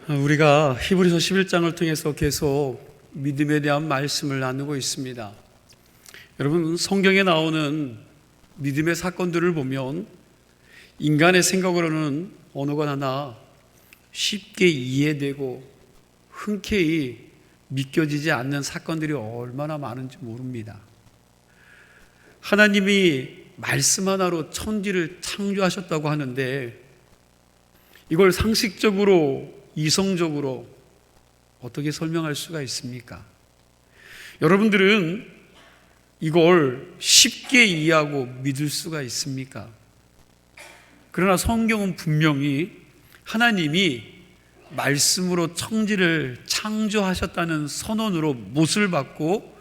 우리가 히브리서 11장을 통해서 계속 믿음에 대한 말씀을 나누고 있습니다. 여러분, 성경에 나오는 믿음의 사건들을 보면 인간의 생각으로는 어느 것 하나 쉽게 이해되고 흔쾌히 믿겨지지 않는 사건들이 얼마나 많은지 모릅니다. 하나님이 말씀 하나로 천지를 창조하셨다고 하는데 이걸 상식적으로, 이성적으로 어떻게 설명할 수가 있습니까? 여러분들은 이걸 쉽게 이해하고 믿을 수가 있습니까? 그러나 성경은 분명히 하나님이 말씀으로 천지를 창조하셨다는 선언으로 못을 받고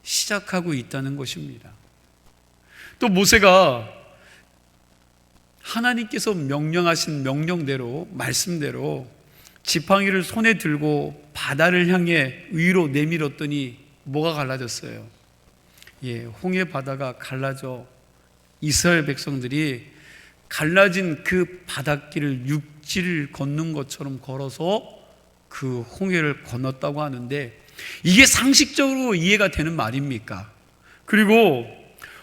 시작하고 있다는 것입니다. 또 모세가 하나님께서 명령하신 명령대로, 말씀대로 지팡이를 손에 들고 바다를 향해 위로 내밀었더니 뭐가 갈라졌어요? 홍해 바다가 갈라져 이스라엘 백성들이 갈라진 그 바닷길을 육지를 걷는 것처럼 걸어서 그 홍해를 건넜다고 하는데 이게 상식적으로 이해가 되는 말입니까? 그리고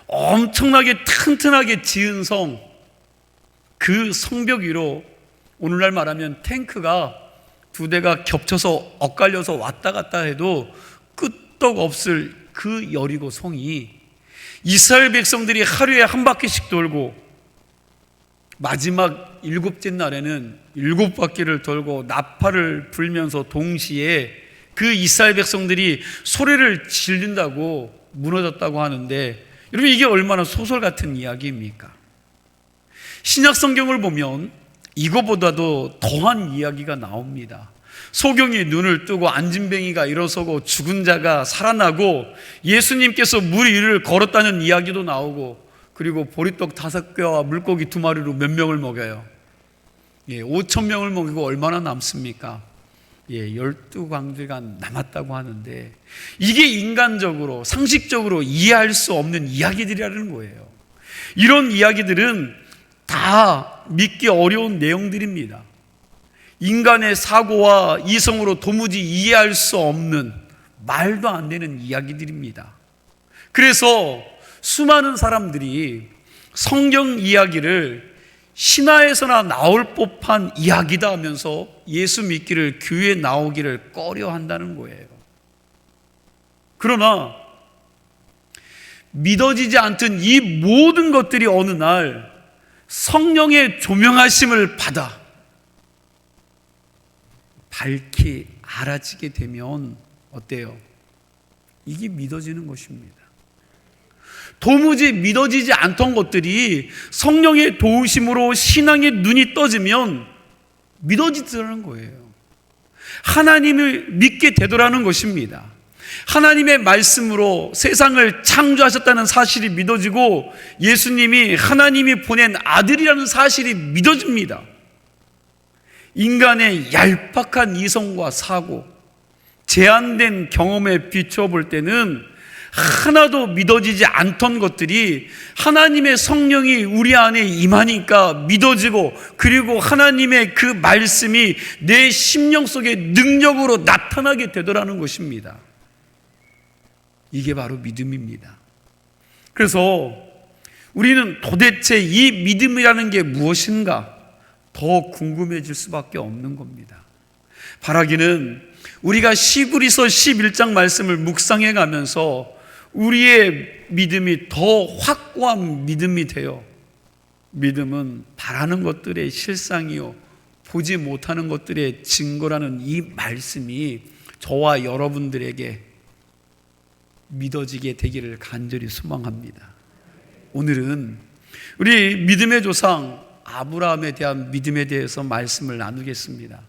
엄청나게 튼튼하게 지은 성, 그 성벽 위로 오늘날 말하면 탱크가 두 대가 겹쳐서 엇갈려서 왔다 갔다 해도 끄떡 없을 그 여리고 성이 이스라엘 백성들이 하루에 한 바퀴씩 돌고 마지막 일곱째 날에는 7바퀴를 돌고 나팔을 불면서 동시에 그 이스라엘 백성들이 소리를 지른다고 무너졌다고 하는데, 여러분, 이게 얼마나 소설 같은 이야기입니까? 신약 성경을 보면 이거보다도 더한 이야기가 나옵니다. 소경이 눈을 뜨고 안진뱅이가 일어서고 죽은 자가 살아나고 예수님께서 물 위를 걸었다는 이야기도 나오고, 그리고 보리떡 5개와 물고기 2마리로 몇 명을 먹여요? 5,000명을 먹이고 얼마나 남습니까? 12광주가 남았다고 하는데 이게 인간적으로, 상식적으로 이해할 수 없는 이야기들이라는 거예요. 이런 이야기들은 다 믿기 어려운 내용들입니다. 인간의 사고와 이성으로 도무지 이해할 수 없는, 말도 안 되는 이야기들입니다. 그래서 수많은 사람들이 성경 이야기를 신화에서나 나올 법한 이야기다 하면서 예수 믿기를, 교회에 나오기를 꺼려 한다는 거예요. 그러나 믿어지지 않던 이 모든 것들이 어느 날 성령의 조명하심을 받아 밝히 알아지게 되면 어때요? 이게 믿어지는 것입니다. 도무지 믿어지지 않던 것들이 성령의 도우심으로 신앙의 눈이 떠지면 믿어지더라는 거예요. 하나님을 믿게 되더라는 것입니다. 하나님의 말씀으로 세상을 창조하셨다는 사실이 믿어지고 예수님이 하나님이 보낸 아들이라는 사실이 믿어집니다. 인간의 얄팍한 이성과 사고, 제한된 경험에 비추어 볼 때는 하나도 믿어지지 않던 것들이 하나님의 성령이 우리 안에 임하니까 믿어지고, 그리고 하나님의 그 말씀이 내 심령 속에 능력으로 나타나게 되더라는 것입니다. 이게 바로 믿음입니다. 그래서 우리는 도대체 이 믿음이라는 게 무엇인가 더 궁금해질 수밖에 없는 겁니다. 바라기는 우리가 히브리서 11장 말씀을 묵상해 가면서 우리의 믿음이 더 확고한 믿음이 되어, 믿음은 바라는 것들의 실상이요 보지 못하는 것들의 증거라는 이 말씀이 저와 여러분들에게 믿어지게 되기를 간절히 소망합니다. 오늘은 우리 믿음의 조상 아브라함에 대한 믿음에 대해서 말씀을 나누겠습니다.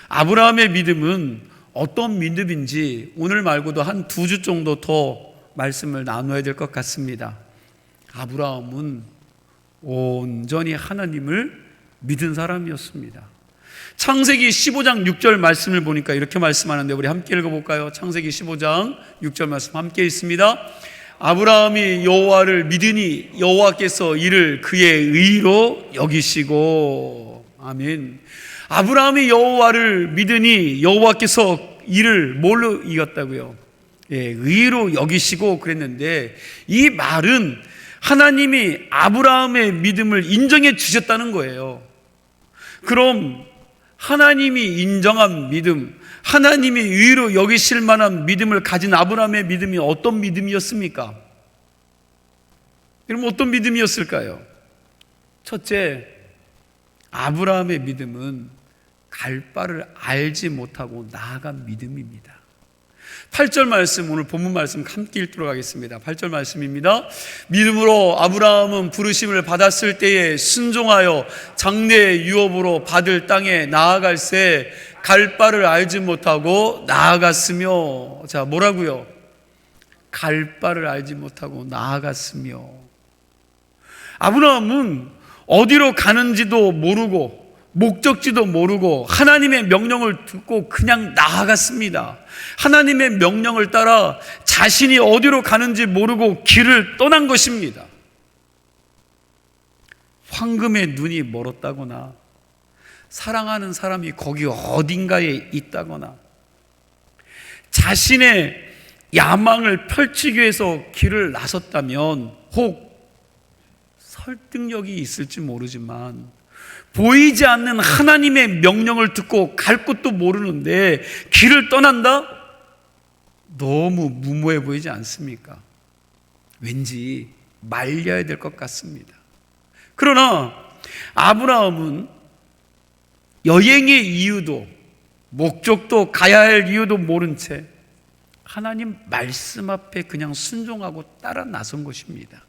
아브라함의 믿음은 어떤 믿음인지 오늘 말고도 한 2주 정도 더 말씀을 나눠야 될 것 같습니다. 아브라함은 온전히 하나님을 믿은 사람이었습니다. 창세기 15장 6절 말씀을 보니까 이렇게 말씀하는데 우리 함께 읽어볼까요? 창세기 15장 6절 말씀 함께 있습니다. 아브라함이 여호와를 믿으니 여호와께서 이를 그의 의로 여기시고. 아멘. 아브라함이 여호와를 믿으니 여호와께서 이를 뭘로 이겼다고요? 의로 여기시고 그랬는데, 이 말은 하나님이 아브라함의 믿음을 인정해 주셨다는 거예요. 그럼 하나님이 인정한 믿음, 하나님이 의로 여기실 만한 믿음을 가진 아브라함의 믿음이 어떤 믿음이었습니까? 여러분, 어떤 믿음이었을까요? 첫째, 아브라함의 믿음은 갈 바를 알지 못하고 나아간 믿음입니다. 8절 말씀, 오늘 본문 말씀 함께 읽도록 하겠습니다. 8절 말씀입니다. 믿음으로 아브라함은 부르심을 받았을 때에 순종하여 장래 유업으로 받을 땅에 나아갈새 갈 바를 알지 못하고 나아갔으며. 자, 뭐라고요? 갈 바를 알지 못하고 나아갔으며. 아브라함은 어디로 가는지도 모르고 목적지도 모르고 하나님의 명령을 듣고 그냥 나아갔습니다. 하나님의 명령을 따라 자신이 어디로 가는지 모르고 길을 떠난 것입니다. 황금의 눈이 멀었다거나 사랑하는 사람이 거기 어딘가에 있다거나 자신의 야망을 펼치기 위해서 길을 나섰다면 혹 설득력이 있을지 모르지만 보이지 않는 하나님의 명령을 듣고 갈 곳도 모르는데 길을 떠난다? 너무 무모해 보이지 않습니까? 왠지 말려야 될 것 같습니다. 그러나 아브라함은 여행의 이유도 목적도 가야 할 이유도 모른 채 하나님 말씀 앞에 그냥 순종하고 따라 나선 것입니다.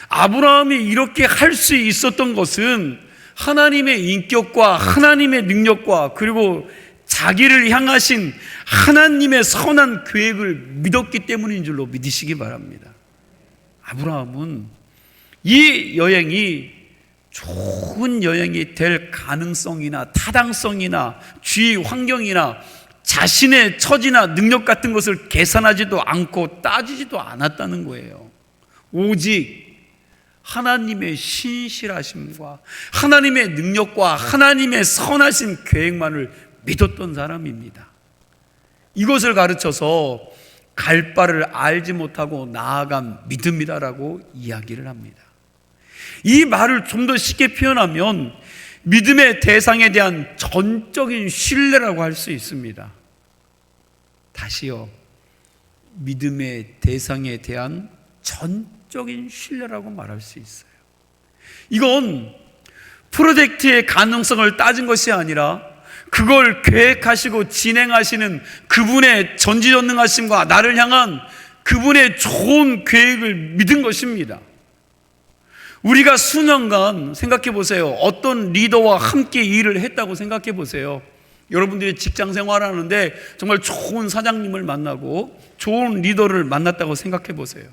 아브라함이 이렇게 할 수 있었던 것은 하나님의 인격과 하나님의 능력과 그리고 자기를 향하신 하나님의 선한 계획을 믿었기 때문인 줄로 믿으시기 바랍니다. 아브라함은 이 여행이 좋은 여행이 될 가능성이나 타당성이나 주위 환경이나 자신의 처지나 능력 같은 것을 계산하지도 않고 따지지도 않았다는 거예요. 오직 하나님의 신실하심과 하나님의 능력과 하나님의 선하신 계획만을 믿었던 사람입니다. 이것을 가르쳐서 갈 바를 알지 못하고 나아간 믿음이다라고 이야기를 합니다. 이 말을 좀 더 쉽게 표현하면 믿음의 대상에 대한 전적인 신뢰라고 할 수 있습니다. 다시요, 믿음의 대상에 대한 전적인 신뢰라고 말할 수 있어요. 이건 프로젝트의 가능성을 따진 것이 아니라 그걸 계획하시고 진행하시는 그분의 전지전능하심과 나를 향한 그분의 좋은 계획을 믿은 것입니다. 우리가 수년간 생각해 보세요. 어떤 리더와 함께 일을 했다고 생각해 보세요. 여러분들이 직장 생활하는데 정말 좋은 사장님을 만나고 좋은 리더를 만났다고 생각해 보세요.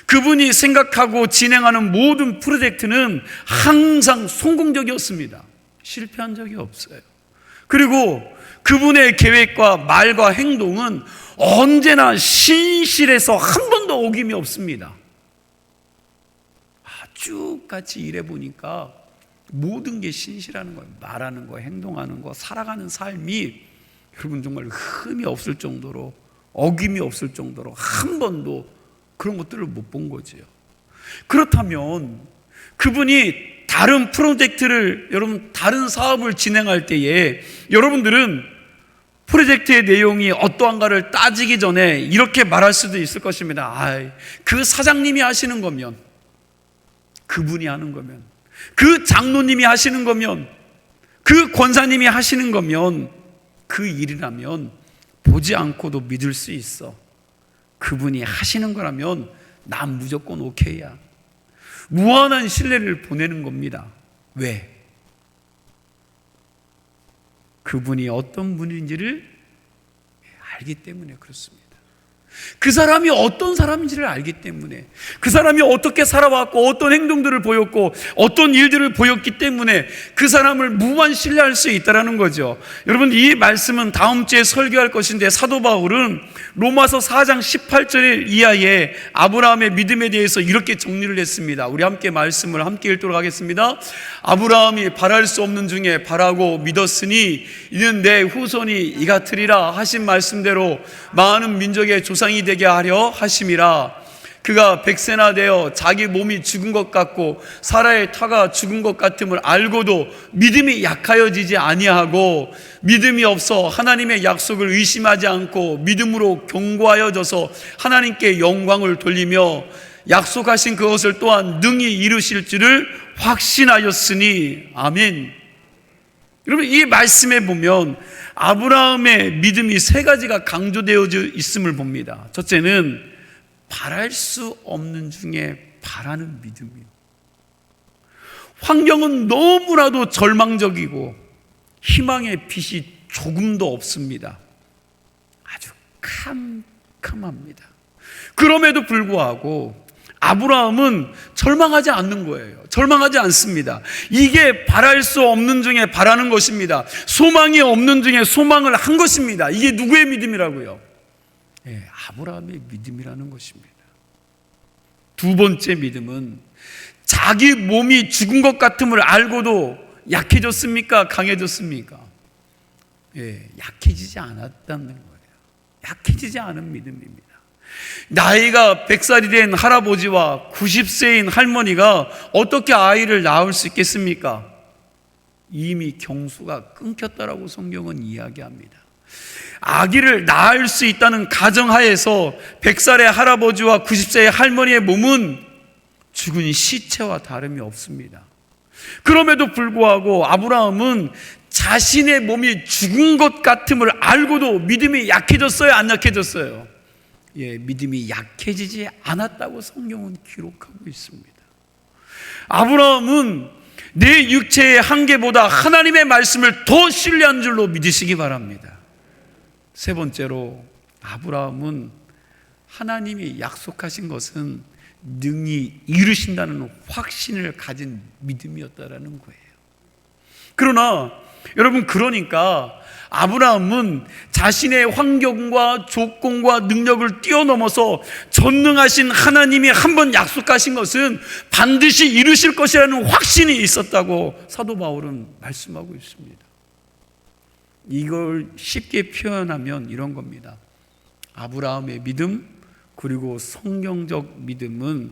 그분이 생각하고 진행하는 모든 프로젝트는 항상 성공적이었습니다. 실패한 적이 없어요. 그리고 그분의 계획과 말과 행동은 언제나 신실해서 한 번도 어김이 없습니다. 쭉 같이 일해보니까 모든 게 신실하는 거예요. 말하는 거, 행동하는 거, 살아가는 삶이 여러분 정말 흠이 없을 정도로, 어김이 없을 정도로 한 번도 그런 것들을 못 본 거지요. 그렇다면 그분이 다른 프로젝트를, 여러분 다른 사업을 진행할 때에 여러분들은 프로젝트의 내용이 어떠한가를 따지기 전에 이렇게 말할 수도 있을 것입니다. 그 사장님이 하시는 거면, 그분이 하는 거면, 그 장로님이 하시는 거면, 그 권사님이 하시는 거면, 그 일이라면 보지 않고도 믿을 수 있어. 그분이 하시는 거라면 난 무조건 오케이야. 무한한 신뢰를 보내는 겁니다. 왜? 그분이 어떤 분인지를 알기 때문에 그렇습니다. 그 사람이 어떤 사람인지를 알기 때문에, 그 사람이 어떻게 살아왔고 어떤 행동들을 보였고 어떤 일들을 보였기 때문에 그 사람을 무한 신뢰할 수 있다는 거죠. 여러분, 이 말씀은 다음 주에 설교할 것인데, 사도 바울은 로마서 4장 18절 이하에 아브라함의 믿음에 대해서 이렇게 정리를 했습니다. 우리 함께 말씀을 함께 읽도록 하겠습니다. 아브라함이 바랄 수 없는 중에 바라고 믿었으니 이는 내 후손이 이 같으리라 하신 말씀대로 많은 민족의 조상이 되게 하려 하심이라. 그가 100세나 되어 자기 몸이 죽은 것 같고 사라의 터가 죽은 것 같음을 알고도 믿음이 약하여지지 아니하고 믿음이 없어 하나님의 약속을 의심하지 않고 믿음으로 견고하여져서 하나님께 영광을 돌리며 약속하신 그것을 또한 능히 이루실 줄을 확신하였으니. 아멘. 여러분, 이 말씀에 보면 아브라함의 믿음이 세 가지가 강조되어져 있음을 봅니다. 첫째는 바랄 수 없는 중에 바라는 믿음이요. 환경은 너무나도 절망적이고 희망의 빛이 조금도 없습니다. 아주 캄캄합니다. 그럼에도 불구하고 아브라함은 절망하지 않는 거예요. 절망하지 않습니다. 이게 바랄 수 없는 중에 바라는 것입니다. 소망이 없는 중에 소망을 한 것입니다. 이게 누구의 믿음이라고요? 네, 아브라함의 믿음이라는 것입니다. 두 번째 믿음은 자기 몸이 죽은 것 같음을 알고도 약해졌습니까? 강해졌습니까? 네, 약해지지 않았다는 거예요. 약해지지 않은 믿음입니다. 나이가 100살이 된 할아버지와 90세인 할머니가 어떻게 아이를 낳을 수 있겠습니까? 이미 경수가 끊겼다라고 성경은 이야기합니다. 아기를 낳을 수 있다는 가정하에서 100살의 할아버지와 90세의 할머니의 몸은 죽은 시체와 다름이 없습니다. 그럼에도 불구하고 아브라함은 자신의 몸이 죽은 것 같음을 알고도 믿음이 약해졌어요? 안 약해졌어요? 예, 믿음이 약해지지 않았다고 성경은 기록하고 있습니다. 아브라함은 내 육체의 한계보다 하나님의 말씀을 더 신뢰한 줄로 믿으시기 바랍니다. 세 번째로, 아브라함은 하나님이 약속하신 것은 능히 이루신다는 확신을 가진 믿음이었다라는 거예요. 그러나 여러분, 그러니까 아브라함은 자신의 환경과 조건과 능력을 뛰어넘어서 전능하신 하나님이 한번 약속하신 것은 반드시 이루실 것이라는 확신이 있었다고 사도 바울은 말씀하고 있습니다. 이걸 쉽게 표현하면 이런 겁니다. 아브라함의 믿음, 그리고 성경적 믿음은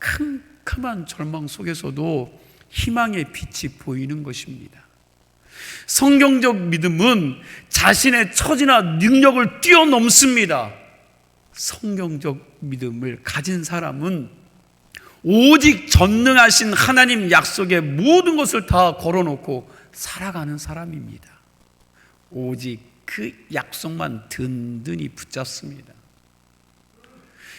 캄캄한 절망 속에서도 희망의 빛이 보이는 것입니다. 성경적 믿음은 자신의 처지나 능력을 뛰어넘습니다. 성경적 믿음을 가진 사람은 오직 전능하신 하나님 약속에 모든 것을 다 걸어놓고 살아가는 사람입니다. 오직 그 약속만 든든히 붙잡습니다.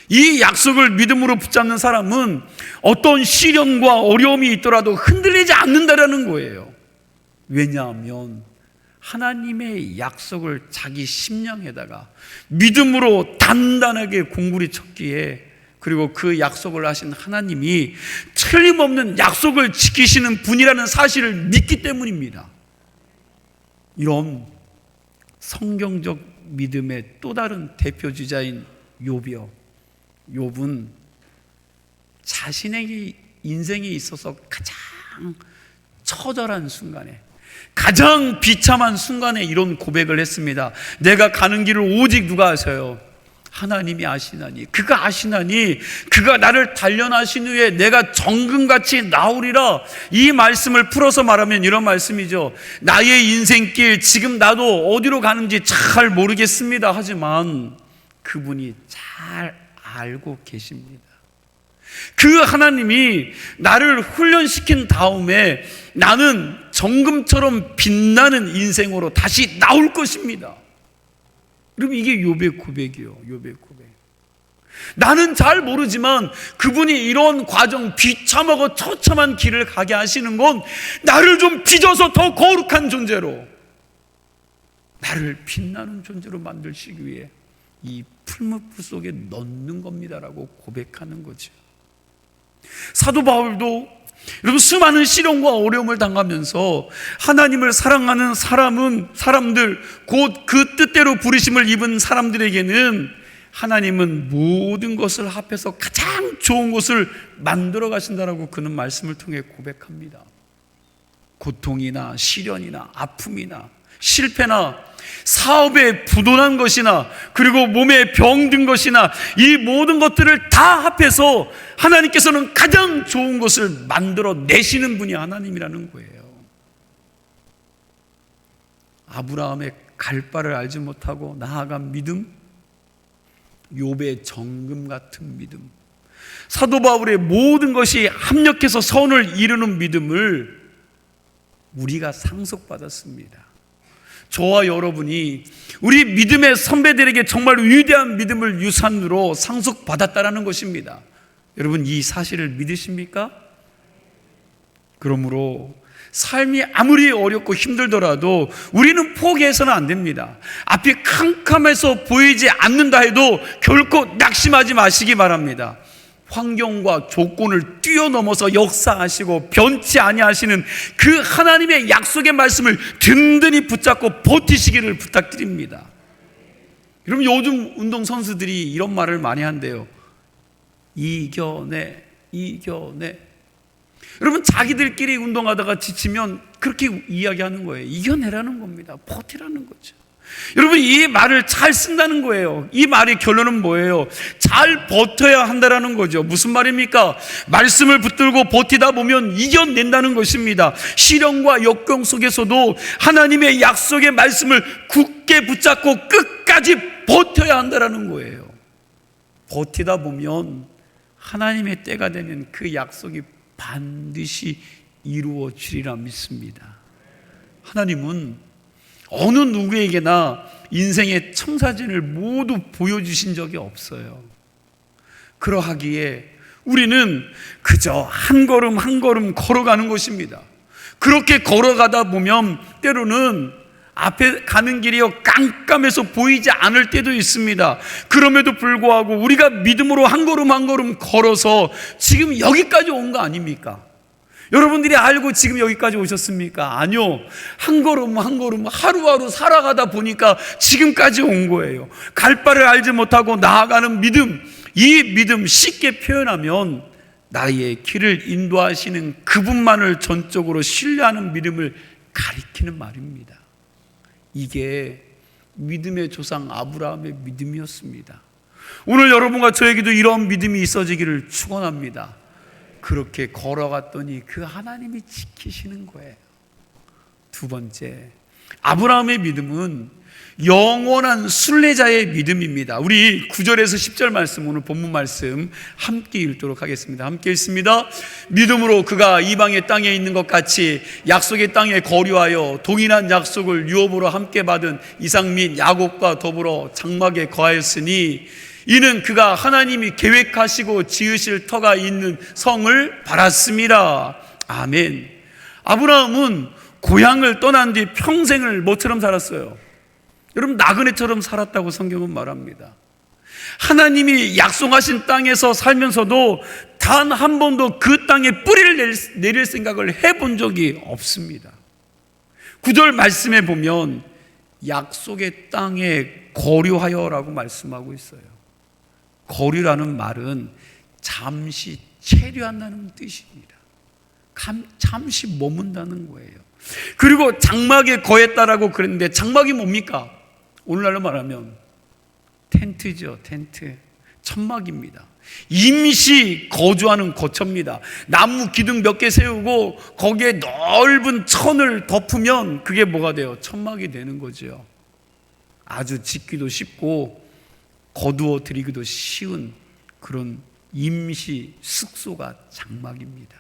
이 약속을 믿음으로 붙잡는 사람은 어떤 시련과 어려움이 있더라도 흔들리지 않는다라는 거예요. 왜냐하면 하나님의 약속을 자기 심령에다가 믿음으로 단단하게 공구리 쳤기에, 그리고 그 약속을 하신 하나님이 틀림없는 약속을 지키시는 분이라는 사실을 믿기 때문입니다. 이런 성경적 믿음의 또 다른 대표주자인 욥이요. 욥은 자신의 인생에 있어서 가장 처절한 순간에, 가장 비참한 순간에 이런 고백을 했습니다. 내가 가는 길을 오직 누가 아세요? 하나님이 아시나니. 그가 아시나니 그가 나를 단련하신 후에 내가 정금같이 나오리라. 이 말씀을 풀어서 말하면 이런 말씀이죠. 나의 인생길 지금 나도 어디로 가는지 잘 모르겠습니다. 하지만 그분이 잘 알고 계십니다. 그 하나님이 나를 훈련시킨 다음에 나는 정금처럼 빛나는 인생으로 다시 나올 것입니다. 여러분, 이게 욥의 고백이에요. 욥의 고백. 나는 잘 모르지만 그분이 이런 과정, 비참하고 처참한 길을 가게 하시는 건 나를 좀 빚어서 더 거룩한 존재로, 나를 빛나는 존재로 만드시기 위해 이 풀무불 속에 넣는 겁니다라고 고백하는 거죠. 사도 바울도 여러분 수많은 시련과 어려움을 당하면서 하나님을 사랑하는 사람들 곧 그 뜻대로 부르심을 입은 사람들에게는 하나님은 모든 것을 합해서 가장 좋은 것을 만들어 가신다라고 그는 말씀을 통해 고백합니다. 고통이나 시련이나 아픔이나 실패나 사업에 부도난 것이나 그리고 몸에 병든 것이나 이 모든 것들을 다 합해서 하나님께서는 가장 좋은 것을 만들어 내시는 분이 하나님이라는 거예요. 아브라함의 갈 바를 알지 못하고 나아간 믿음, 욥의 정금 같은 믿음, 사도 바울의 모든 것이 합력해서 선을 이루는 믿음을 우리가 상속받았습니다. 저와 여러분이 우리 믿음의 선배들에게 정말 위대한 믿음을 유산으로 상속받았다는 것입니다. 여러분 이 사실을 믿으십니까? 그러므로 삶이 아무리 어렵고 힘들더라도 우리는 포기해서는 안 됩니다. 앞이 캄캄해서 보이지 않는다 해도 결코 낙심하지 마시기 바랍니다. 환경과 조건을 뛰어넘어서 역사하시고 변치 아니하시는 그 하나님의 약속의 말씀을 든든히 붙잡고 버티시기를 부탁드립니다. 여러분 요즘 운동선수들이 이런 말을 많이 한대요. 이겨내. 여러분 자기들끼리 운동하다가 지치면 그렇게 이야기하는 거예요. 이겨내라는 겁니다. 버티라는 거죠. 여러분 이 말을 잘 쓴다는 거예요. 이 말의 결론은 뭐예요? 잘 버텨야 한다는 거죠. 무슨 말입니까? 말씀을 붙들고 버티다 보면 이겨낸다는 것입니다. 시련과 역경 속에서도 하나님의 약속의 말씀을 굳게 붙잡고 끝까지 버텨야 한다는 거예요. 버티다 보면 하나님의 때가 되면 그 약속이 반드시 이루어지리라 믿습니다. 하나님은 어느 누구에게나 인생의 청사진을 모두 보여주신 적이 없어요. 그러하기에 우리는 그저 한 걸음 한 걸음 걸어가는 것입니다. 그렇게 걸어가다 보면 때로는 앞에 가는 길이 깜깜해서 보이지 않을 때도 있습니다. 그럼에도 불구하고 우리가 믿음으로 한 걸음 한 걸음 걸어서 지금 여기까지 온 거 아닙니까? 여러분들이 알고 지금 여기까지 오셨습니까? 아니요. 한 걸음 한 걸음 하루하루 살아가다 보니까 지금까지 온 거예요. 갈 바를 알지 못하고 나아가는 믿음, 이 믿음 쉽게 표현하면 나의 길을 인도하시는 그분만을 전적으로 신뢰하는 믿음을 가리키는 말입니다. 이게 믿음의 조상 아브라함의 믿음이었습니다. 오늘 여러분과 저에게도 이런 믿음이 있어지기를 축원합니다. 그렇게 걸어갔더니 그 하나님이 지키시는 거예요. 두 번째, 아브라함의 믿음은 영원한 순례자의 믿음입니다. 우리 9절에서 10절 말씀, 오늘 본문 말씀 함께 읽도록 하겠습니다. 함께 읽습니다. 믿음으로 그가 이방의 땅에 있는 것 같이 약속의 땅에 거류하여 동일한 약속을 유업으로 함께 받은 이삭 및 야곱과 더불어 장막에 거하였으니 이는 그가 하나님이 계획하시고 지으실 터가 있는 성을 바랐습니다. 아멘. 아브라함은 고향을 떠난 뒤 평생을 뭐처럼 살았어요? 여러분 나그네처럼 살았다고 성경은 말합니다. 하나님이 약속하신 땅에서 살면서도 단 한 번도 그 땅에 뿌리를 내릴 생각을 해본 적이 없습니다. 9절 말씀에 보면 약속의 땅에 거류하여라고 말씀하고 있어요. 거류라는 말은 잠시 체류한다는 뜻입니다. 잠시 머문다는 거예요. 그리고 장막에 거했다라고 그랬는데 장막이 뭡니까? 오늘날로 말하면 텐트죠. 텐트. 천막입니다. 임시 거주하는 거처입니다. 나무 기둥 몇 개 세우고 거기에 넓은 천을 덮으면 그게 뭐가 돼요? 천막이 되는 거죠. 아주 짓기도 쉽고 거두어 들이기도 쉬운 그런 임시 숙소가 장막입니다.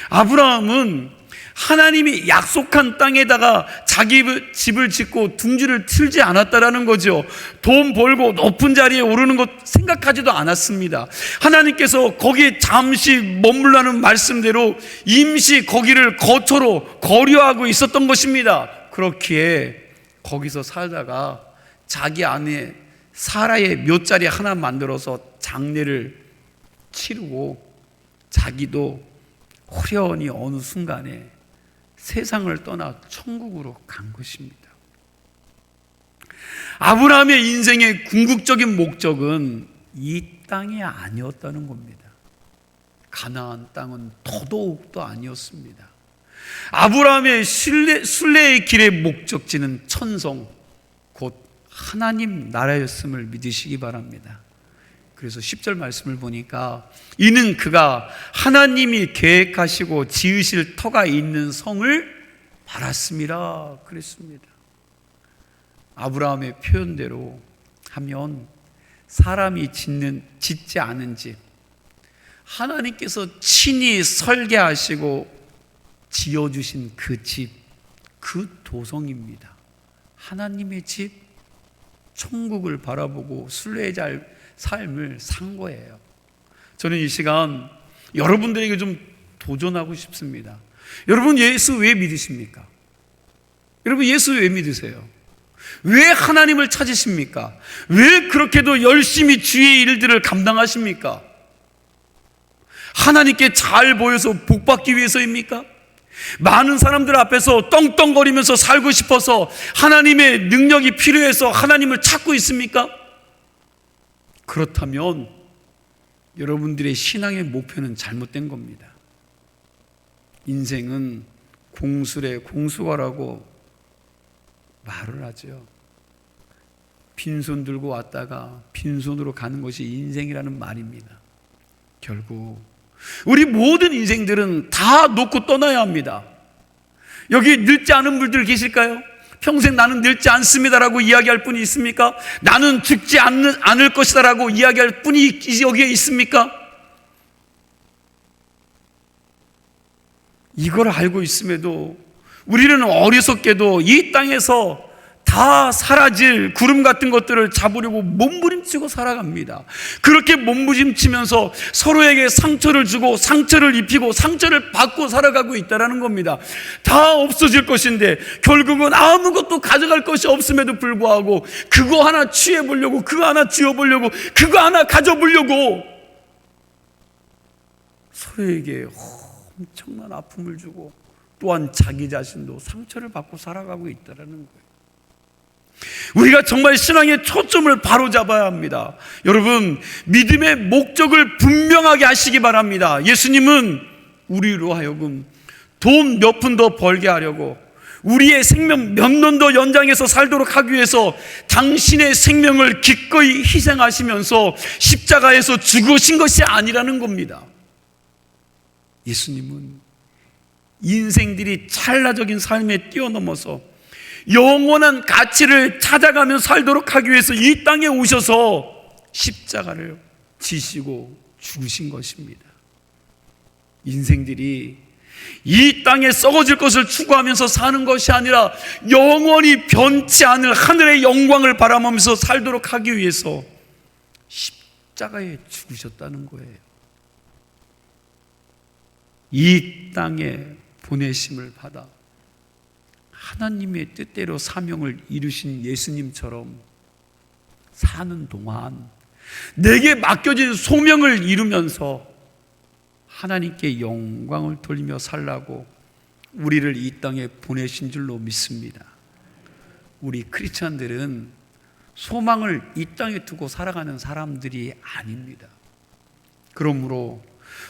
아브라함은 하나님이 약속한 땅에다가 자기 집을 짓고 둥지를 틀지 않았다라는 거죠. 돈 벌고 높은 자리에 오르는 것 생각하지도 않았습니다. 하나님께서 거기에 잠시 머물라는 말씀대로 임시 거기를 거처로 거류하고 있었던 것입니다. 그렇기에 거기서 살다가 자기 안에 사라의 묘자리 하나 만들어서 장례를 치르고 자기도 호련히 어느 순간에 세상을 떠나 천국으로 간 것입니다. 아브라함의 인생의 궁극적인 목적은 이 땅이 아니었다는 겁니다. 가나안 땅은 더더욱도 아니었습니다. 아브라함의 순례의 길의 목적지는 천성, 곧 하나님 나라였음을 믿으시기 바랍니다. 그래서 10절 말씀을 보니까 이는 그가 하나님이 계획하시고 지으실 터가 있는 성을 바랐음이라 그랬습니다. 아브라함의 표현대로 하면 사람이 짓지 않은 집, 하나님께서 친히 설계하시고 지어주신 그 집, 그 도성입니다. 하나님의 집, 천국을 바라보고 순례자 삶을 산 거예요. 저는 이 시간 여러분들에게 좀 도전하고 싶습니다. 여러분 예수 왜 믿으십니까? 여러분 예수 왜 믿으세요? 왜 하나님을 찾으십니까? 왜 그렇게도 열심히 주의 일들을 감당하십니까? 하나님께 잘 보여서 복받기 위해서입니까? 많은 사람들 앞에서 떵떵거리면서 살고 싶어서 하나님의 능력이 필요해서 하나님을 찾고 있습니까? 그렇다면 여러분들의 신앙의 목표는 잘못된 겁니다. 인생은 공수래 공수하라고 말을 하죠. 빈손 들고 왔다가 빈손으로 가는 것이 인생이라는 말입니다. 결국 우리 모든 인생들은 다 놓고 떠나야 합니다. 여기 늙지 않은 분들 계실까요? 평생 나는 늙지 않습니다라고 이야기할 분이 있습니까? 나는 죽지 않을 것이다라고 이야기할 분이 여기에 있습니까? 이걸 알고 있음에도 우리는 어리석게도 이 땅에서 다 사라질 구름 같은 것들을 잡으려고 몸부림치고 살아갑니다. 그렇게 몸부림치면서 서로에게 상처를 주고 상처를 입히고 상처를 받고 살아가고 있다는 겁니다. 다 없어질 것인데 결국은 아무것도 가져갈 것이 없음에도 불구하고 그거 하나 취해보려고, 그거 하나 쥐어보려고, 그거 하나 가져보려고 서로에게 엄청난 아픔을 주고 또한 자기 자신도 상처를 받고 살아가고 있다는 거예요. 우리가 정말 신앙의 초점을 바로잡아야 합니다. 여러분, 믿음의 목적을 분명하게 하시기 바랍니다. 예수님은 우리로 하여금 돈 몇 푼 더 벌게 하려고, 우리의 생명 몇 년 더 연장해서 살도록 하기 위해서 당신의 생명을 기꺼이 희생하시면서 십자가에서 죽으신 것이 아니라는 겁니다. 예수님은 인생들이 찰나적인 삶에 뛰어넘어서 영원한 가치를 찾아가며 살도록 하기 위해서 이 땅에 오셔서 십자가를 지시고 죽으신 것입니다. 인생들이 이 땅에 썩어질 것을 추구하면서 사는 것이 아니라 영원히 변치 않을 하늘의 영광을 바라보면서 살도록 하기 위해서 십자가에 죽으셨다는 거예요. 이 땅에 보내심을 받아 하나님의 뜻대로 사명을 이루신 예수님처럼 사는 동안 내게 맡겨진 소명을 이루면서 하나님께 영광을 돌리며 살라고 우리를 이 땅에 보내신 줄로 믿습니다. 우리 크리스찬들은 소망을 이 땅에 두고 살아가는 사람들이 아닙니다. 그러므로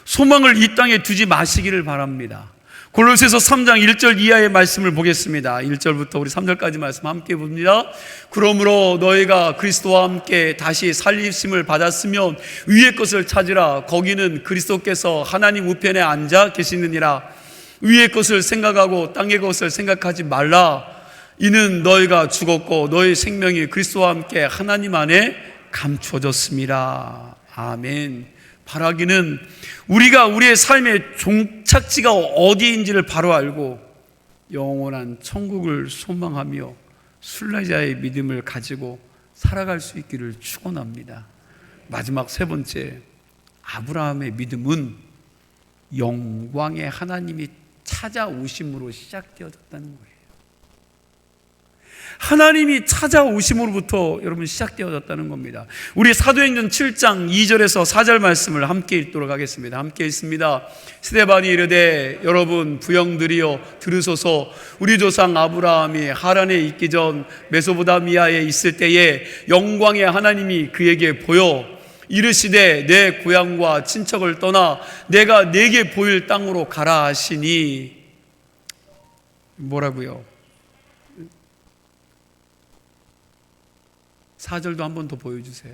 소망을 이 땅에 두지 마시기를 바랍니다. 골로새서 3장 1절 이하의 말씀을 보겠습니다. 1절부터 우리 3절까지 말씀 함께 봅니다. 그러므로 너희가 그리스도와 함께 다시 살리심을 받았으면 위의 것을 찾으라. 거기는 그리스도께서 하나님 우편에 앉아 계시느니라. 위의 것을 생각하고 땅의 것을 생각하지 말라. 이는 너희가 죽었고 너희 생명이 그리스도와 함께 하나님 안에 감춰졌습니다. 아멘. 바라기는 우리가 우리의 삶의 종착지가 어디인지를 바로 알고 영원한 천국을 소망하며 순례자의 믿음을 가지고 살아갈 수 있기를 축원합니다. 마지막 세 번째, 아브라함의 믿음은 영광의 하나님이 찾아오심으로 시작되어졌다는 거예요. 하나님이 찾아오심으로부터 여러분 시작되어졌다는 겁니다. 우리 사도행전 7장 2절에서 4절 말씀을 함께 읽도록 하겠습니다. 함께 읽습니다. 스데반이 이르되 여러분 부형들이여 들으소서. 우리 조상 아브라함이 하란에 있기 전 메소포타미아에 있을 때에 영광의 하나님이 그에게 보여 이르시되 내 고향과 친척을 떠나 내가 네게 보일 땅으로 가라 하시니. 뭐라고요? 4절도 한 번 더 보여주세요.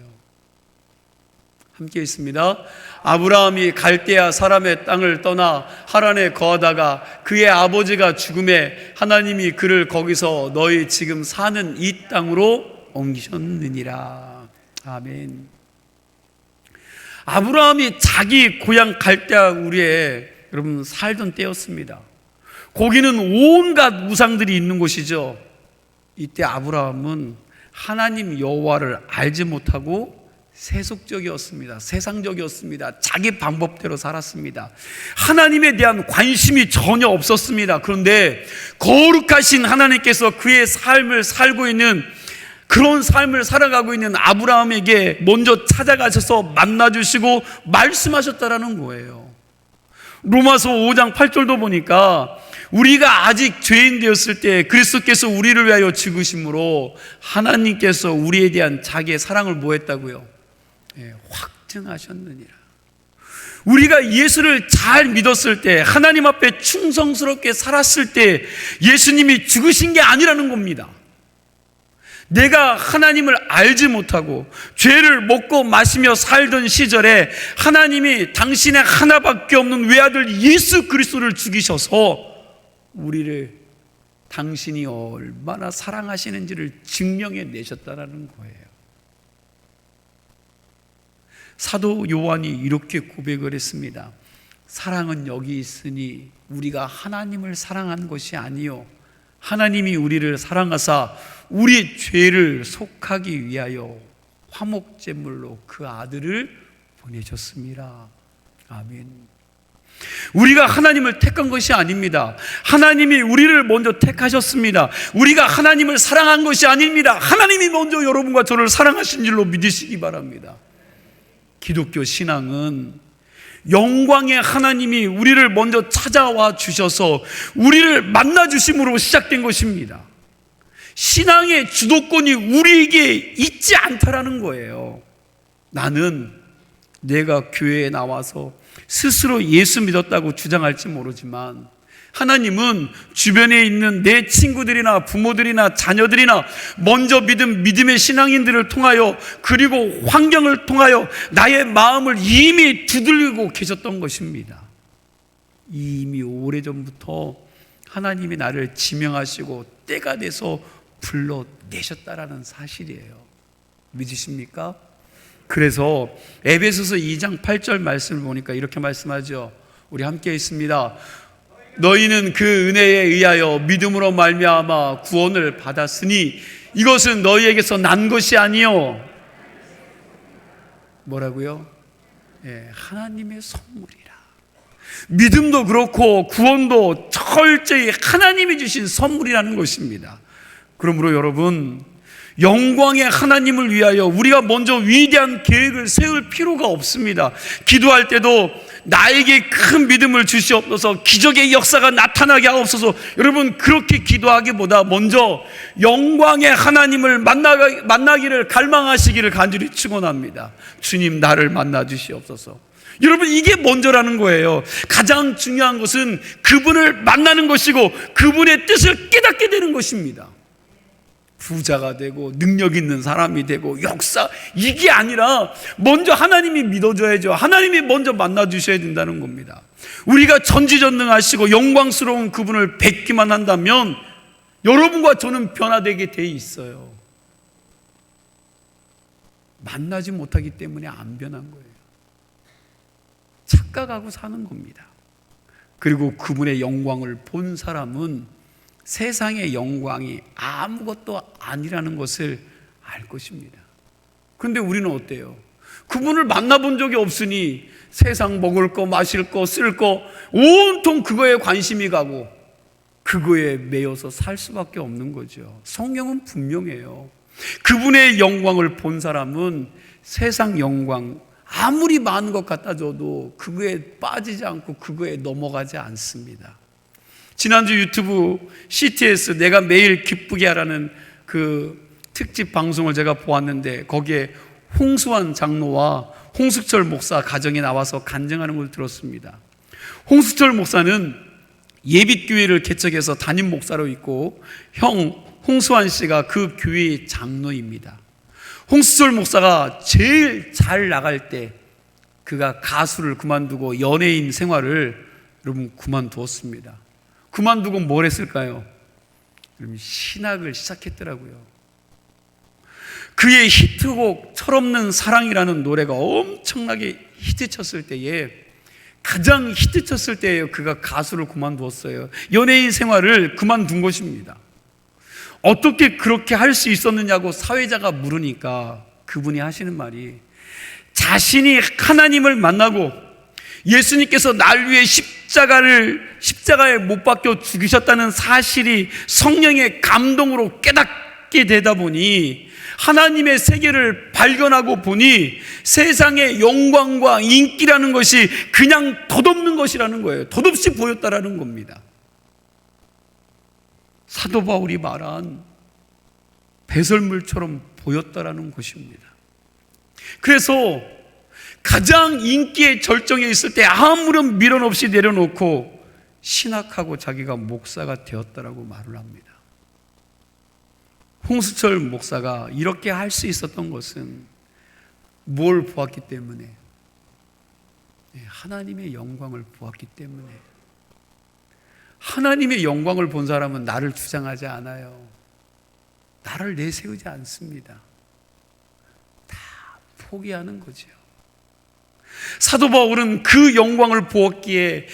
함께 있습니다. 아브라함이 갈대아 사람의 땅을 떠나 하란에 거하다가 그의 아버지가 죽음에 하나님이 그를 거기서 너희 지금 사는 이 땅으로 옮기셨느니라. 아멘. 아브라함이 자기 고향 갈대아 우리에 여러분 살던 때였습니다. 거기는 온갖 우상들이 있는 곳이죠. 이때 아브라함은 하나님 여호와를 알지 못하고 세속적이었습니다. 세상적이었습니다. 자기 방법대로 살았습니다. 하나님에 대한 관심이 전혀 없었습니다. 그런데 거룩하신 하나님께서 그의 삶을 살고 있는 그런 삶을 살아가고 있는 아브라함에게 먼저 찾아가셔서 만나주시고 말씀하셨다라는 거예요. 로마서 5장 8절도 보니까 우리가 아직 죄인 되었을 때 그리스도께서 우리를 위하여 죽으심으로 하나님께서 우리에 대한 자기의 사랑을 뭐 했다고요? 확증하셨느니라. 우리가 예수를 잘 믿었을 때, 하나님 앞에 충성스럽게 살았을 때 예수님이 죽으신 게 아니라는 겁니다. 내가 하나님을 알지 못하고 죄를 먹고 마시며 살던 시절에 하나님이 당신의 하나밖에 없는 외아들 예수 그리스도를 죽이셔서 우리를 당신이 얼마나 사랑하시는지를 증명해 내셨다는 거예요. 사도 요한이 이렇게 고백을 했습니다. 사랑은 여기 있으니 우리가 하나님을 사랑한 것이 아니요 하나님이 우리를 사랑하사 우리 죄를 속하기 위하여 화목제물로 그 아들을 보내셨습니다. 아멘. 우리가 하나님을 택한 것이 아닙니다. 하나님이 우리를 먼저 택하셨습니다. 우리가 하나님을 사랑한 것이 아닙니다. 하나님이 먼저 여러분과 저를 사랑하신 줄로 믿으시기 바랍니다. 기독교 신앙은 영광의 하나님이 우리를 먼저 찾아와 주셔서 우리를 만나 주심으로 시작된 것입니다. 신앙의 주도권이 우리에게 있지 않다라는 거예요. 나는 내가 교회에 나와서 스스로 예수 믿었다고 주장할지 모르지만 하나님은 주변에 있는 내 친구들이나 부모들이나 자녀들이나 먼저 믿은 믿음의 신앙인들을 통하여 그리고 환경을 통하여 나의 마음을 이미 두들기고 계셨던 것입니다. 이미 오래전부터 하나님이 나를 지명하시고 때가 돼서 불러내셨다라는 사실이에요. 믿으십니까? 그래서 에베소서 2장 8절 말씀을 보니까 이렇게 말씀하죠. 우리 함께 있습니다. 너희는 그 은혜에 의하여 믿음으로 말미암아 구원을 받았으니 이것은 너희에게서 난 것이 아니요. 뭐라고요? 하나님의 선물이라. 믿음도 그렇고 구원도 철저히 하나님이 주신 선물이라는 것입니다. 그러므로 여러분, 영광의 하나님을 위하여 우리가 먼저 위대한 계획을 세울 필요가 없습니다. 기도할 때도 나에게 큰 믿음을 주시옵소서, 기적의 역사가 나타나게 하옵소서, 여러분 그렇게 기도하기보다 먼저 영광의 하나님을 만나기를 갈망하시기를 간절히 축원합니다. 주님 나를 만나 주시옵소서. 여러분 이게 먼저라는 거예요. 가장 중요한 것은 그분을 만나는 것이고 그분의 뜻을 깨닫게 되는 것입니다. 부자가 되고 능력 있는 사람이 되고 역사 이게 아니라 먼저 하나님이 믿어줘야죠. 하나님이 먼저 만나주셔야 된다는 겁니다. 우리가 전지전능하시고 영광스러운 그분을 뵙기만 한다면 여러분과 저는 변화되게 돼 있어요. 만나지 못하기 때문에 안 변한 거예요. 착각하고 사는 겁니다. 그리고 그분의 영광을 본 사람은 세상의 영광이 아무것도 아니라는 것을 알 것입니다. 그런데 우리는 어때요? 그분을 만나본 적이 없으니 세상 먹을 거, 마실 거, 쓸 거 온통 그거에 관심이 가고 그거에 매여서 살 수밖에 없는 거죠. 성경은 분명해요. 그분의 영광을 본 사람은 세상 영광 아무리 많은 것 같아 줘도 그거에 빠지지 않고 그거에 넘어가지 않습니다. 지난주 유튜브 CTS 내가 매일 기쁘게 하라는 그 특집 방송을 제가 보았는데 거기에 홍수환 장로와 홍숙철 목사 가정에 나와서 간증하는 걸 들었습니다. 홍숙철 목사는 예빛교회를 개척해서 담임 목사로 있고 형 홍수환 씨가 그 교회의 장로입니다. 홍수철 목사가 제일 잘 나갈 때 그가 가수를 그만두고 연예인 생활을 여러분 그만두었습니다. 그만두고 뭘 했을까요? 여러분 신학을 시작했더라고요. 그의 히트곡 철없는 사랑이라는 노래가 엄청나게 히트쳤을 때에 가장 히트쳤을 때에 그가 가수를 그만두었어요. 연예인 생활을 그만둔 것입니다. 어떻게 그렇게 할 수 있었느냐고 사회자가 물으니까 그분이 하시는 말이 자신이 하나님을 만나고 예수님께서 날 위해 십자가에 못 박혀 죽으셨다는 사실이 성령의 감동으로 깨닫게 되다 보니 하나님의 세계를 발견하고 보니 세상의 영광과 인기라는 것이 그냥 덧없는 것이라는 거예요. 덧없이 보였다라는 겁니다. 사도 바울이 말한 배설물처럼 보였다라는 것입니다. 그래서 가장 인기의 절정에 있을 때 아무런 미련 없이 내려놓고 신학하고 자기가 목사가 되었다라고 말을 합니다. 홍수철 목사가 이렇게 할 수 있었던 것은 뭘 보았기 때문에? 하나님의 영광을 보았기 때문에. 하나님의 영광을 본 사람은 나를 주장하지 않아요. 나를 내세우지 않습니다. 다 포기하는 거죠. 사도 바울은 그 영광을 보았기에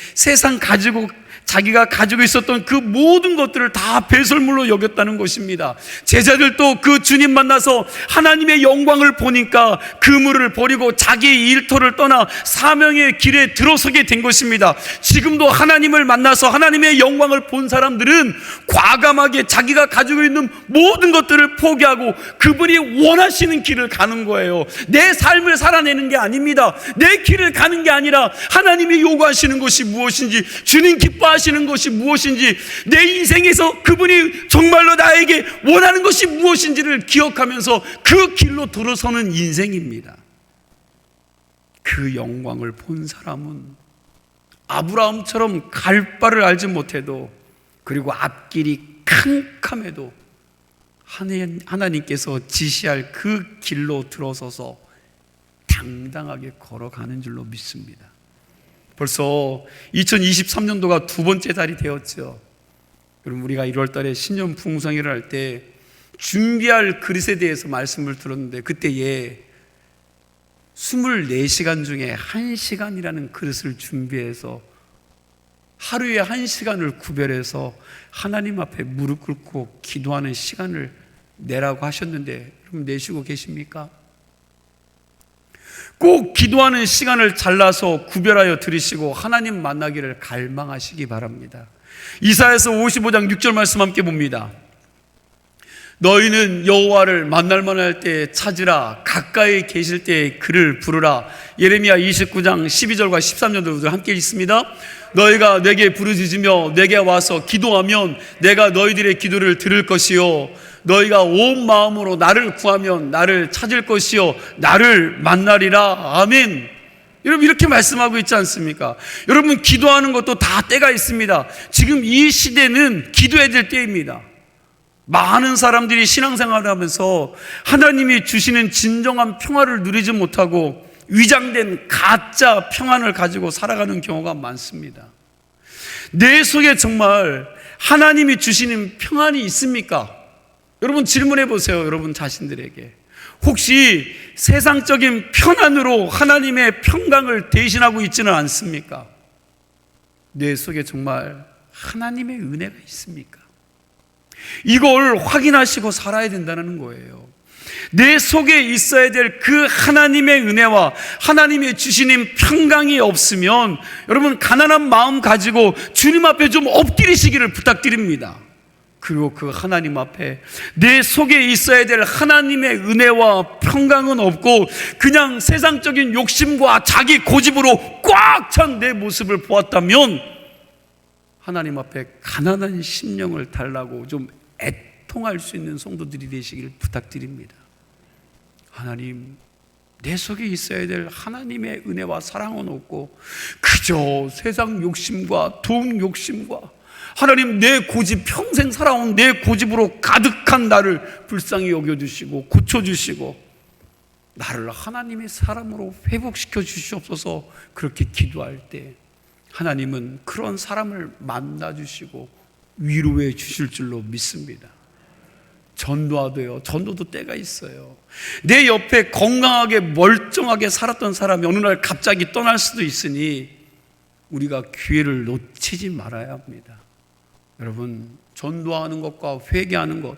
자기가 가지고 있었던 그 모든 것들을 다 배설물로 여겼다는 것입니다. 제자들도 그 주님 만나서 하나님의 영광을 보니까 그물을 버리고 자기의 일터를 떠나 사명의 길에 들어서게 된 것입니다. 지금도 하나님을 만나서 하나님의 영광을 본 사람들은 과감하게 자기가 가지고 있는 모든 것들을 포기하고 그분이 원하시는 길을 가는 거예요. 내 삶을 살아내는 게 아닙니다. 내 길을 가는 게 아니라 하나님이 요구하시는 것이 무엇인지, 주님 기뻐하시는 것이 무엇인지, 내 인생에서 그분이 정말로 나에게 원하는 것이 무엇인지를 기억하면서 그 길로 들어서는 인생입니다. 그 영광을 본 사람은 아브라함처럼 갈 바를 알지 못해도, 그리고 앞길이 캄캄해도 하나님께서 지시할 그 길로 들어서서 당당하게 걸어가는 줄로 믿습니다. 벌써 2023년도가 두 번째 달이 되었죠. 여러분, 우리가 1월 달에 신년 부흥성회를 할 때 준비할 그릇에 대해서 말씀을 들었는데, 그때에 24시간 중에 1시간이라는 그릇을 준비해서 하루에 1시간을 구별해서 하나님 앞에 무릎 꿇고 기도하는 시간을 내라고 하셨는데, 여러분 내시고 계십니까? 꼭 기도하는 시간을 잘라서 구별하여 들으시고 하나님 만나기를 갈망하시기 바랍니다. 이사야서 55장 6절 말씀 함께 봅니다. 너희는 여호와를 만날 만할 때 찾으라, 가까이 계실 때 그를 부르라. 예레미야 29장 12절과 13절도 함께 있습니다. 너희가 내게 부르짖으며 내게 와서 기도하면 내가 너희들의 기도를 들을 것이요, 너희가 온 마음으로 나를 구하면 나를 찾을 것이요 나를 만나리라. 아멘. 여러분, 이렇게 말씀하고 있지 않습니까? 여러분, 기도하는 것도 다 때가 있습니다. 지금 이 시대는 기도해야 될 때입니다. 많은 사람들이 신앙생활을 하면서 하나님이 주시는 진정한 평화를 누리지 못하고 위장된 가짜 평안을 가지고 살아가는 경우가 많습니다. 내 속에 정말 하나님이 주시는 평안이 있습니까? 여러분 질문해 보세요. 여러분 자신들에게. 혹시 세상적인 편안으로 하나님의 평강을 대신하고 있지는 않습니까? 내 속에 정말 하나님의 은혜가 있습니까? 이걸 확인하시고 살아야 된다는 거예요. 내 속에 있어야 될 그 하나님의 은혜와 하나님의 주시는 평강이 없으면 여러분 가난한 마음 가지고 주님 앞에 좀 엎드리시기를 부탁드립니다. 그리고 그 하나님 앞에 내 속에 있어야 될 하나님의 은혜와 평강은 없고 그냥 세상적인 욕심과 자기 고집으로 꽉 찬 내 모습을 보았다면 하나님 앞에 가난한 심령을 달라고 좀 애통할 수 있는 성도들이 되시기를 부탁드립니다. 하나님, 내 속에 있어야 될 하나님의 은혜와 사랑은 없고 그저 세상 욕심과 돈 욕심과 하나님 내 고집, 평생 살아온 내 고집으로 가득한 나를 불쌍히 여겨주시고 고쳐주시고 나를 하나님의 사람으로 회복시켜 주시옵소서. 그렇게 기도할 때 하나님은 그런 사람을 만나주시고 위로해 주실 줄로 믿습니다. 전도하도요, 전도도 때가 있어요. 내 옆에 건강하게 멀쩡하게 살았던 사람이 어느 날 갑자기 떠날 수도 있으니 우리가 기회를 놓치지 말아야 합니다. 여러분, 전도하는 것과 회개하는 것,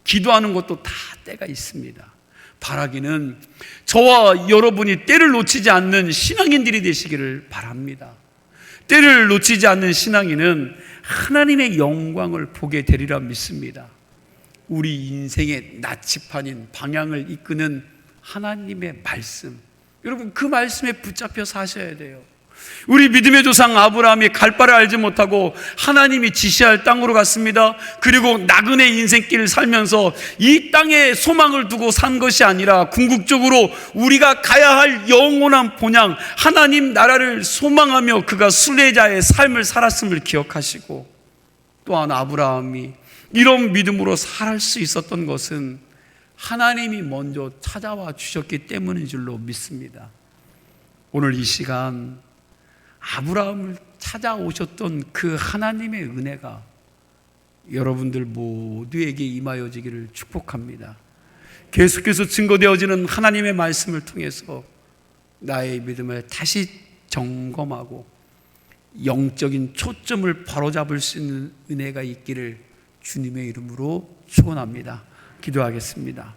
기도하는 것도 다 때가 있습니다. 바라기는 저와 여러분이 때를 놓치지 않는 신앙인들이 되시기를 바랍니다. 때를 놓치지 않는 신앙인은 하나님의 영광을 보게 되리라 믿습니다. 우리 인생의 나치판인 방향을 이끄는 하나님의 말씀, 여러분 그 말씀에 붙잡혀 사셔야 돼요. 우리 믿음의 조상 아브라함이 갈 바를 알지 못하고 하나님이 지시할 땅으로 갔습니다. 그리고 나그네 인생길을 살면서 이 땅에 소망을 두고 산 것이 아니라 궁극적으로 우리가 가야 할 영원한 본향 하나님 나라를 소망하며 그가 순례자의 삶을 살았음을 기억하시고, 또한 아브라함이 이런 믿음으로 살 수 있었던 것은 하나님이 먼저 찾아와 주셨기 때문인 줄로 믿습니다. 오늘 이 시간 아브라함을 찾아오셨던 그 하나님의 은혜가 여러분들 모두에게 임하여지기를 축복합니다. 계속해서 증거되어지는 하나님의 말씀을 통해서 나의 믿음을 다시 점검하고 영적인 초점을 바로잡을 수 있는 은혜가 있기를 주님의 이름으로 축원합니다. 기도하겠습니다.